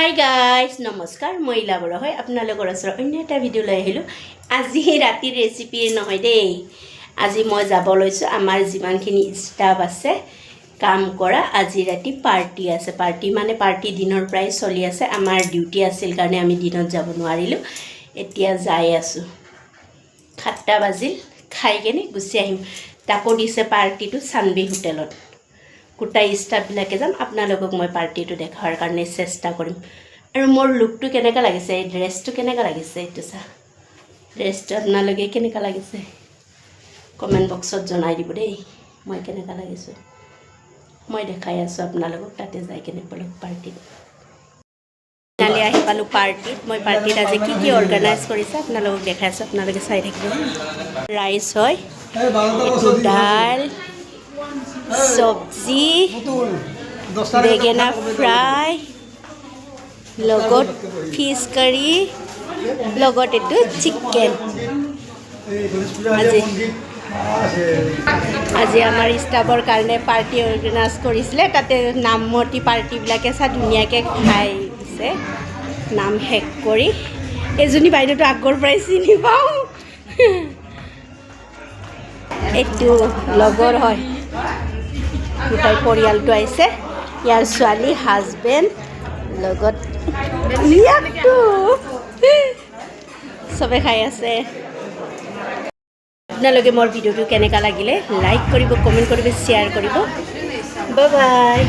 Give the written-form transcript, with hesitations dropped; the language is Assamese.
হাই গাইজ নমস্কাৰ মই ইলা বৰা হয় আপোনালোকৰ ওচৰত অন্য এটা ভিডিঅ' লৈ আহিলোঁ। আজি ৰাতিৰ ৰেচিপি নহয় দেই, আজি মই যাব লৈছোঁ আমাৰ যিমানখিনি ষ্টাফ আছে কাম কৰা। আজি ৰাতি পাৰ্টি আছে। পাৰ্টি দিনৰ প্ৰায় চলি আছে। আমাৰ ডিউটি আছিল কাৰণে আমি দিনত যাব নোৱাৰিলোঁ। এতিয়া যাই আছোঁ, 7টা বাজিল, খাই কেনে গুচি আহিম। তাকো দিছে পাৰ্টিটো চানবি হোটেলত। গোটাই ষ্টাফবিলাকে যাম। আপোনালোকক মই পাৰ্টিটো দেখাৰ কাৰণে চেষ্টা কৰিম। আৰু মোৰ লুকটো কেনেকুৱা লাগিছে, এই ড্ৰেছটো কেনেকুৱা লাগিছে, এইটো চা, ড্ৰেছটো আপোনালোকে কেনেকুৱা লাগিছে কমেণ্ট বক্সত জনাই দিব দেই, মই কেনেকুৱা লাগিছোঁ। মই দেখাই আছোঁ আপোনালোকক, তাতে যাই কেনে পালোঁ পাৰ্টিত। কালি আহি পালোঁ পাৰ্টিত। মই পাৰ্টিত আজি কি অৰ্গেনাইজ কৰিছে আপোনালোকক দেখাই আছোঁ, আপোনালোকে চাই থাকিব। ৰাইচ হয়, এইটো দাল, চব্জি, বেঙেনা ফ্ৰাই, লগত ফিছ কাৰী, লগত এইটো চিকেন। আজি আমাৰ ষ্টাফৰ কাৰণে পাৰ্টি অৰ্গেনাইজ কৰিছিলে। তাতে নামতি পাৰ্টিবিলাকে চা ধুনীয়াকৈ খাই দিছে নাম শেষ কৰি। এজনী বাইদেউটো আগৰ পৰাই চিনি পাওঁ, এইটো লগৰ হয়। গোটাই পৰিয়ালটো আহিছে, ইয়াৰ ছোৱালী, হাজবেণ্ড, লগত চবে খাই আছে। আপোনালোকে মোৰ ভিডিঅ'টো কেনেকুৱা লাগিলে লাইক কৰিব, কমেণ্ট কৰিব, শ্বেয়াৰ কৰিব। Bye bye.